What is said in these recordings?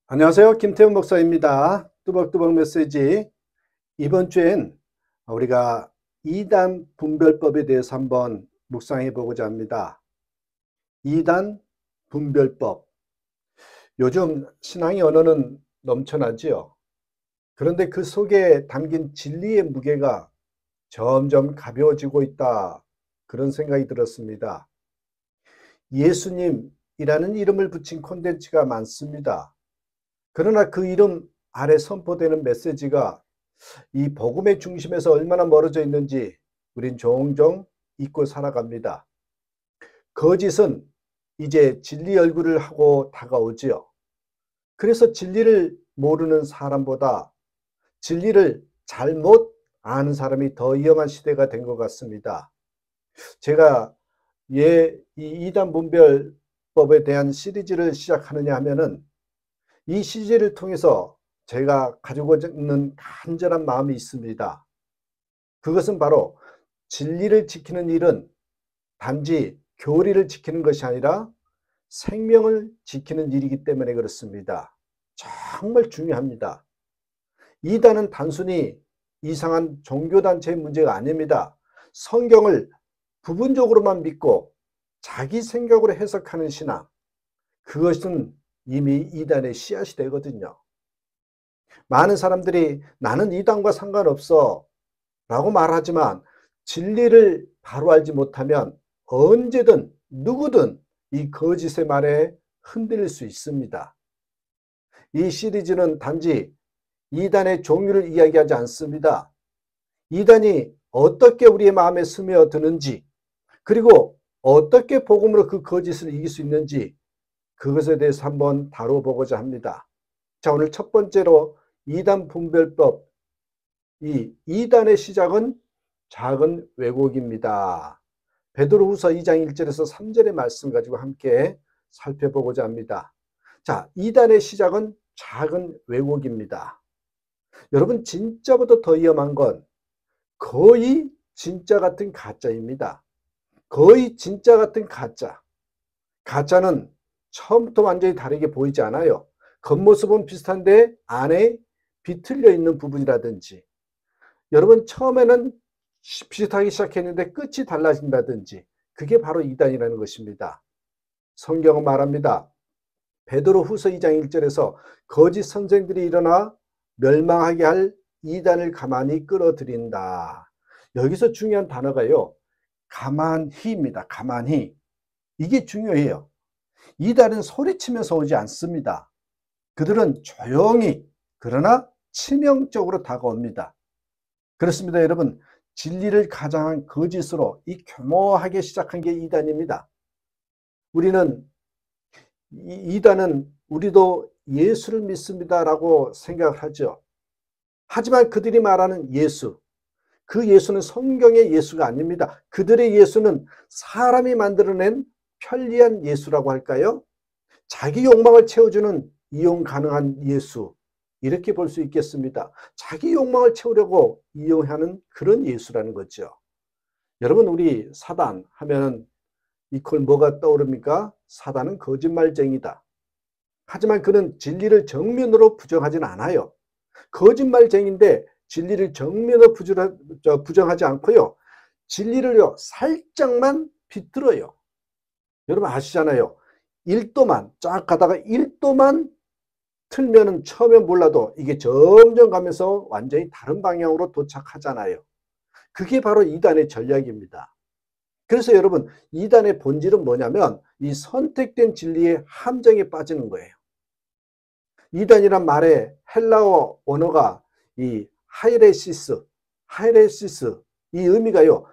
안녕하세요. 김태훈 목사입니다. 뚜벅뚜벅 메시지. 이번 주엔 우리가 이단 분별법에 대해서 한번 묵상해 보고자 합니다. 이단 분별법. 요즘 신앙의 언어는 넘쳐나지요. 그런데 그 속에 담긴 진리의 무게가 점점 가벼워지고 있다. 그런 생각이 들었습니다. 예수님이라는 이름을 붙인 콘텐츠가 많습니다. 그러나 그 이름 아래 선포되는 메시지가 이 복음의 중심에서 얼마나 멀어져 있는지 우린 종종 잊고 살아갑니다. 거짓은 이제 진리 얼굴을 하고 다가오지요. 그래서 진리를 모르는 사람보다 진리를 잘못 아는 사람이 더 위험한 시대가 된 것 같습니다. 제가 이 이단 분별법에 대한 시리즈를 시작하느냐 하면은 이 시리즈를 통해서 제가 가지고 있는 간절한 마음이 있습니다. 그것은 바로 진리를 지키는 일은 단지 교리를 지키는 것이 아니라 생명을 지키는 일이기 때문에 그렇습니다. 정말 중요합니다. 이단은 단순히 이상한 종교단체의 문제가 아닙니다. 성경을 부분적으로만 믿고 자기 생각으로 해석하는 신앙, 그것은 이미 이단의 씨앗이 되거든요. 많은 사람들이 나는 이단과 상관없어 라고 말하지만 진리를 바로 알지 못하면 언제든 누구든 이 거짓의 말에 흔들릴 수 있습니다. 이 시리즈는 단지 이단의 종류를 이야기하지 않습니다. 이단이 어떻게 우리의 마음에 스며드는지, 그리고 어떻게 복음으로 그 거짓을 이길 수 있는지, 그것에 대해서 한번 다뤄보고자 합니다. 자, 오늘 첫 번째로 이단 분별법. 이 이단의 시작은 작은 왜곡입니다. 베드로후서 2장 1절에서 3절의 말씀 가지고 함께 살펴보고자 합니다. 자, 이단의 시작은 작은 왜곡입니다. 여러분, 진짜보다 더 위험한 건 거의 진짜 같은 가짜입니다. 거의 진짜 같은 가짜. 가짜는 처음부터 완전히 다르게 보이지 않아요. 겉모습은 비슷한데 안에 비틀려 있는 부분이라든지, 여러분 처음에는 비슷하게 시작했는데 끝이 달라진다든지, 그게 바로 이단이라는 것입니다. 성경은 말합니다. 베드로후서 2장 1절에서 거짓 선생들이 일어나 멸망하게 할 이단을 가만히 끌어들인다. 여기서 중요한 단어가요, 가만히입니다. 가만히. 이게 중요해요. 이단은 소리치면서 오지 않습니다. 그들은 조용히, 그러나 치명적으로 다가옵니다. 그렇습니다, 여러분. 진리를 가장한 거짓으로 이 교모하게 시작한 게 이단입니다. 이단은 우리도 예수를 믿습니다라고 생각을 하죠. 하지만 그들이 말하는 예수, 그 예수는 성경의 예수가 아닙니다. 그들의 예수는 사람이 만들어낸 편리한 예수라고 할까요? 자기 욕망을 채워주는 이용 가능한 예수, 이렇게 볼 수 있겠습니다. 자기 욕망을 채우려고 이용하는 그런 예수라는 거죠. 여러분, 우리 사단 하면 이퀄 뭐가 떠오릅니까? 사단은 거짓말쟁이다. 하지만 그는 진리를 정면으로 부정하지는 않아요. 거짓말쟁인데 진리를 정면으로 부정하지 않고요, 진리를요 살짝만 비틀어요. 여러분 아시잖아요. 1도만 쫙 가다가 1도만 틀면은 처음엔 몰라도 이게 점점 가면서 완전히 다른 방향으로 도착하잖아요. 그게 바로 이단의 전략입니다. 그래서 여러분, 이단의 본질은 뭐냐면 이 선택된 진리의 함정에 빠지는 거예요. 이단이란 말의 헬라어 언어가 이 하이레시스, 이 의미가요,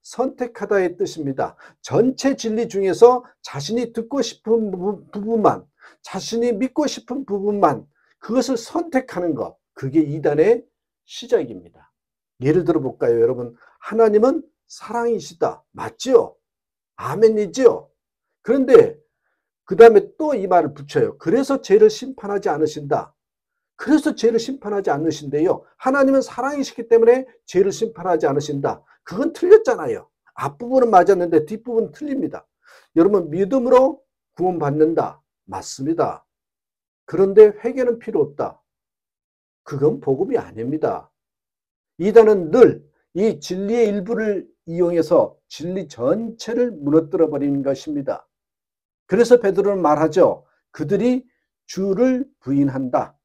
선택하다의 뜻입니다. 전체 진리 중에서 자신이 듣고 싶은 부분만, 자신이 믿고 싶은 부분만, 그것을 선택하는 것, 그게 이단의 시작입니다. 예를 들어 볼까요, 여러분? 하나님은 사랑이시다. 맞지요? 아멘이지요? 그런데 그 다음에 또 이 말을 붙여요. 그래서 죄를 심판하지 않으신다. 그래서 죄를 심판하지 않으신데요, 하나님은 사랑이시기 때문에 죄를 심판하지 않으신다. 그건 틀렸잖아요. 앞부분은 맞았는데 뒷부분은 틀립니다. 여러분, 믿음으로 구원받는다. 맞습니다. 그런데 회개는 필요 없다. 그건 복음이 아닙니다. 이단은 늘 이 진리의 일부를 이용해서 진리 전체를 무너뜨려 버리는 것입니다. 그래서 베드로는 말하죠. 그들이 주를 부인한다.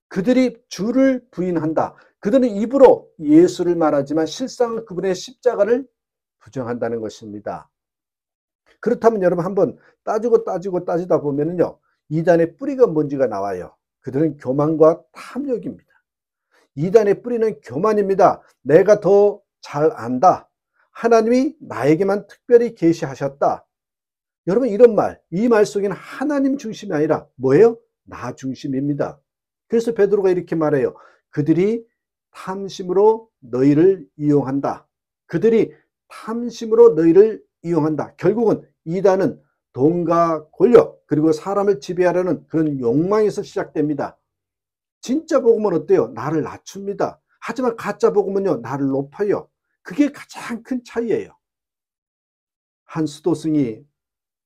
그들이 주를 부인한다. 그들은 입으로 예수를 말하지만 실상은 그분의 십자가를 부정한다는 것입니다. 그렇다면 여러분 한번 따지다 보면요. 이단의 뿌리가 뭔지가 나와요. 그들은 교만과 탐욕입니다. 이단의 뿌리는 교만입니다. 내가 더 잘 안다. 하나님이 나에게만 특별히 계시하셨다. 여러분 이런 말, 이 말 속에는 하나님 중심이 아니라 뭐예요? 나 중심입니다. 그래서 베드로가 이렇게 말해요. 그들이 탐심으로 너희를 이용한다. 그들이 탐심으로 너희를 이용한다. 결국은 이단은 돈과 권력 그리고 사람을 지배하려는 그런 욕망에서 시작됩니다. 진짜 복음은 어때요? 나를 낮춥니다. 하지만 가짜 복음은요, 나를 높여요. 그게 가장 큰 차이예요. 한 수도승이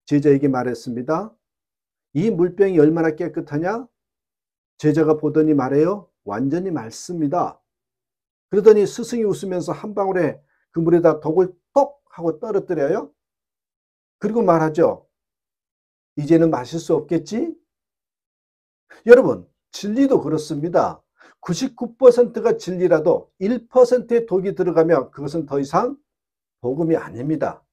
제자에게 말했습니다. 이 물병이 얼마나 깨끗하냐? 제자가 보더니 말해요. 완전히 맑습니다. 그러더니 스승이 웃으면서 한 방울에 그 물에다 독을 똑 하고 떨어뜨려요. 그리고 말하죠. 이제는 마실 수 없겠지? 여러분, 진리도 그렇습니다. 99%가 진리라도 1%의 독이 들어가면 그것은 더 이상 복음이 아닙니다.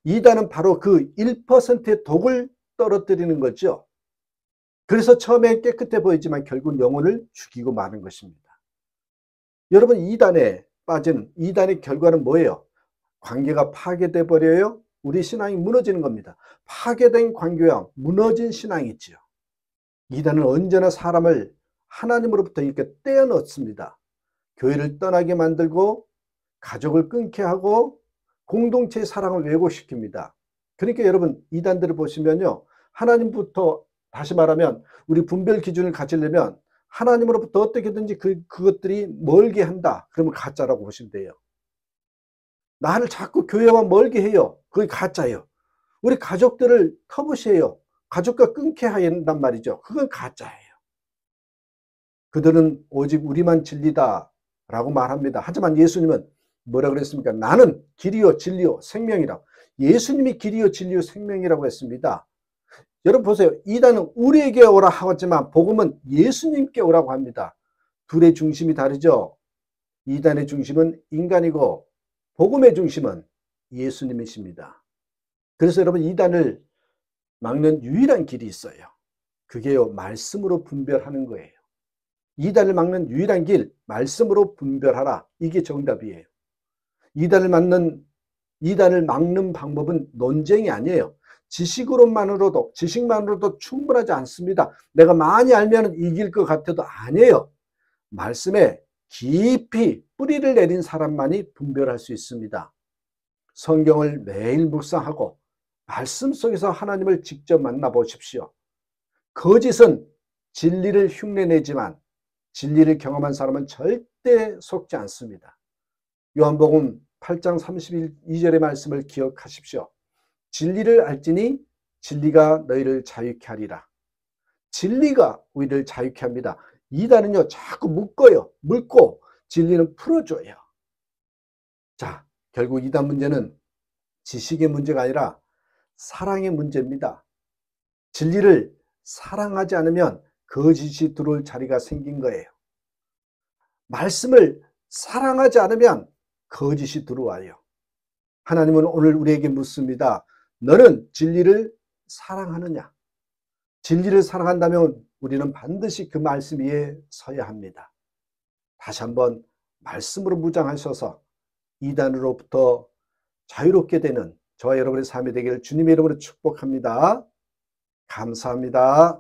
이단은 바로 그 1%의 독을 떨어뜨리는 거죠. 그래서 처음에 깨끗해 보이지만 결국 영혼을 죽이고 마는 것입니다. 여러분 이단에 빠진 이단의 결과는 뭐예요? 관계가 파괴돼 버려요. 우리 신앙이 무너지는 겁니다. 파괴된 관계와 무너진 신앙이 있죠. 이단은 언제나 사람을 하나님으로부터 이렇게 떼어넣습니다. 교회를 떠나게 만들고 가족을 끊게 하고 공동체의 사랑을 왜곡시킵니다. 그러니까 여러분 이단들을 보시면요. 하나님부터 다시 말하면 우리 분별 기준을 가지려면 하나님으로부터 어떻게든지 그것들이 멀게 한다. 그러면 가짜라고 보시면 돼요. 나를 자꾸 교회와 멀게 해요. 그게 가짜예요. 우리 가족들을 터부시해요. 가족과 끊게 한단 말이죠. 그건 가짜예요. 그들은 오직 우리만 진리다 라고 말합니다. 하지만 예수님은 뭐라 그랬습니까? 나는 길이요 진리요 생명이라고. 예수님이 길이요 진리요 생명이라고 했습니다. 여러분 보세요. 이단은 우리에게 오라 하지만 복음은 예수님께 오라고 합니다. 둘의 중심이 다르죠. 이단의 중심은 인간이고 복음의 중심은 예수님이십니다. 그래서 여러분 이단을 막는 유일한 길이 있어요. 그게요 말씀으로 분별하는 거예요. 이단을 막는 유일한 길 말씀으로 분별하라. 이게 정답이에요. 이단을 막는 방법은 논쟁이 아니에요. 지식만으로도 충분하지 않습니다. 내가 많이 알면 이길 것 같아도 아니에요. 말씀에 깊이 뿌리를 내린 사람만이 분별할 수 있습니다. 성경을 매일 묵상하고 말씀 속에서 하나님을 직접 만나보십시오. 거짓은 진리를 흉내내지만 진리를 경험한 사람은 절대 속지 않습니다. 요한복음 8장 32절의 말씀을 기억하십시오. 진리를 알지니 진리가 너희를 자유케 하리라. 진리가 우리를 자유케 합니다. 이단은요 자꾸 묶고 진리는 풀어줘요. 자, 결국 이단 문제는 지식의 문제가 아니라 사랑의 문제입니다. 진리를 사랑하지 않으면 거짓이 들어올 자리가 생긴 거예요. 말씀을 사랑하지 않으면 거짓이 들어와요. 하나님은 오늘 우리에게 묻습니다. 너는 진리를 사랑하느냐? 진리를 사랑한다면 우리는 반드시 그 말씀 위에 서야 합니다. 다시 한번 말씀으로 무장하셔서 이단으로부터 자유롭게 되는 저와 여러분의 삶이 되기를 주님의 이름으로 축복합니다. 감사합니다.